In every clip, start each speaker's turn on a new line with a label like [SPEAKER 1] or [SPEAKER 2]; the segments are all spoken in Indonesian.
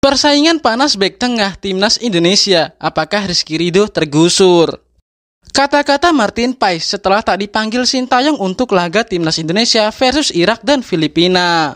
[SPEAKER 1] Persaingan panas bek tengah timnas Indonesia, apakah Rizky Ridho tergusur? Kata-kata Martin Paes setelah tak dipanggil Sintayong untuk laga timnas Indonesia versus Irak dan Filipina.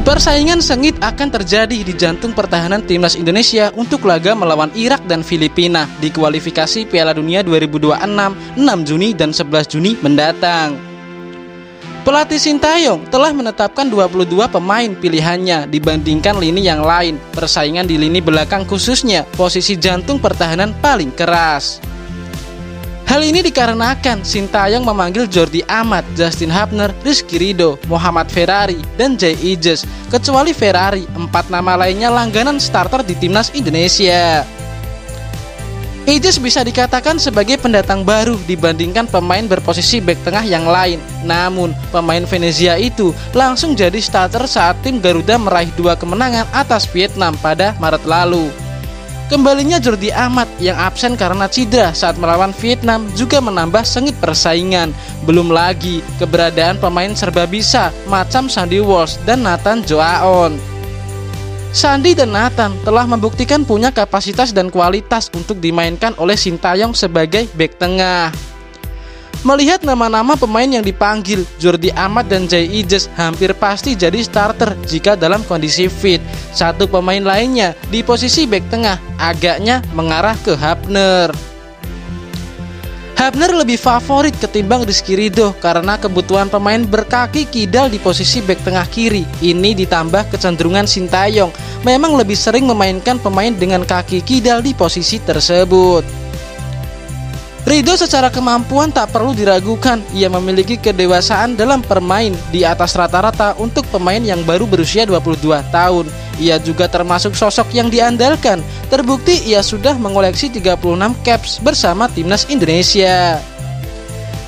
[SPEAKER 1] Persaingan sengit akan terjadi di jantung pertahanan timnas Indonesia untuk laga melawan Irak dan Filipina di kualifikasi Piala Dunia 2026 6 Juni dan 11 Juni mendatang. Pelatih Sintayong telah menetapkan 22 pemain pilihannya dibandingkan lini yang lain. Persaingan di lini belakang khususnya posisi jantung pertahanan paling keras. Hal ini dikarenakan Sintayong memanggil Jordi Amat, Justin Hubner, Rizky Ridho, Muhammad Ferrari, dan Jay Ijes. Kecuali Ferrari, 4 nama lainnya langganan starter di timnas Indonesia. Ijes bisa dikatakan sebagai pendatang baru dibandingkan pemain berposisi bek tengah yang lain. Namun, pemain Venezia itu langsung jadi starter saat tim Garuda meraih 2 kemenangan atas Vietnam pada Maret lalu. Kembalinya Jordi Amat yang absen karena cedera saat melawan Vietnam juga menambah sengit persaingan. Belum lagi keberadaan pemain serba bisa macam Sandy Walsh dan Nathan Joaon. Sandy dan Nathan telah membuktikan punya kapasitas dan kualitas untuk dimainkan oleh Sintayong sebagai bek tengah. Melihat nama-nama pemain yang dipanggil, Jordi Amat dan Jay Ijes hampir pasti jadi starter jika dalam kondisi fit. Satu pemain lainnya di posisi bek tengah agaknya mengarah ke Hubner. Hubner lebih favorit ketimbang Rizky Ridho karena kebutuhan pemain berkaki kidal di posisi bek tengah kiri. Ini ditambah kecenderungan Sintayong memang lebih sering memainkan pemain dengan kaki kidal di posisi tersebut. Ridho secara kemampuan tak perlu diragukan, ia memiliki kedewasaan dalam bermain di atas rata-rata untuk pemain yang baru berusia 22 tahun. Ia juga termasuk sosok yang diandalkan, terbukti ia sudah mengoleksi 36 caps bersama timnas Indonesia.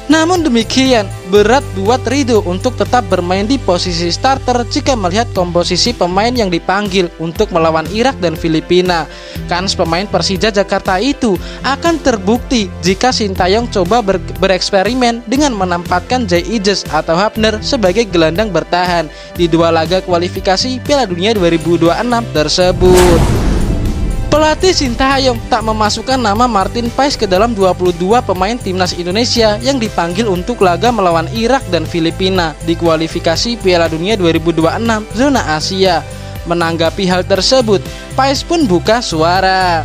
[SPEAKER 1] Namun demikian, berat buat Ridho untuk tetap bermain di posisi starter jika melihat komposisi pemain yang dipanggil untuk melawan Irak dan Filipina. Kans pemain Persija Jakarta itu akan terbukti jika Sintayong coba bereksperimen dengan menempatkan Jay Ijes atau Hubner sebagai gelandang bertahan di 2 laga kualifikasi Piala Dunia 2026 tersebut. Pelatih Sintayong tak memasukkan nama Martin Paes ke dalam 22 pemain timnas Indonesia yang dipanggil untuk laga melawan Irak dan Filipina di kualifikasi Piala Dunia 2026 zona Asia. Menanggapi hal tersebut, Paes pun buka suara.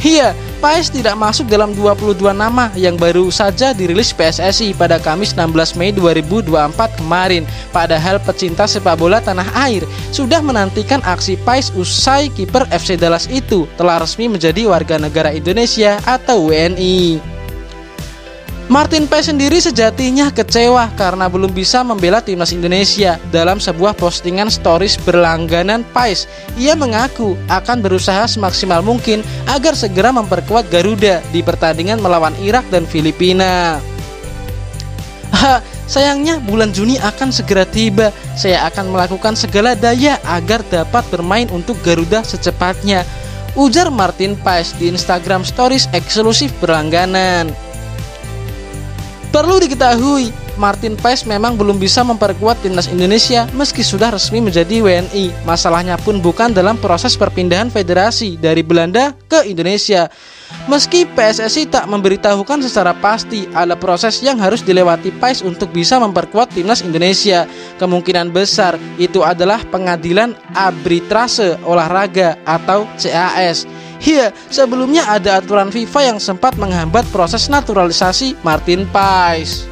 [SPEAKER 1] Iya, Paes tidak masuk dalam 22 nama yang baru saja dirilis PSSI pada Kamis 16 Mei 2024 kemarin. Padahal pecinta sepak bola tanah air sudah menantikan aksi Paes usai kiper FC Dallas itu telah resmi menjadi warga negara Indonesia atau WNI. Martin Paes sendiri sejatinya kecewa karena belum bisa membela timnas Indonesia. Dalam sebuah postingan stories berlangganan Paes, ia mengaku akan berusaha semaksimal mungkin agar segera memperkuat Garuda di pertandingan melawan Irak dan Filipina. Sayangnya bulan Juni akan segera tiba. Saya akan melakukan segala daya agar dapat bermain untuk Garuda secepatnya, ujar Martin Paes di Instagram stories eksklusif berlangganan. Perlu diketahui, Martin Paes memang belum bisa memperkuat timnas Indonesia meski sudah resmi menjadi WNI. Masalahnya pun bukan dalam proses perpindahan federasi dari Belanda ke Indonesia. Meski PSSI tak memberitahukan secara pasti ada proses yang harus dilewati Paes untuk bisa memperkuat timnas Indonesia. Kemungkinan besar itu adalah pengadilan arbitrase olahraga atau CAS. Iya, sebelumnya ada aturan FIFA yang sempat menghambat proses naturalisasi Martin Paes.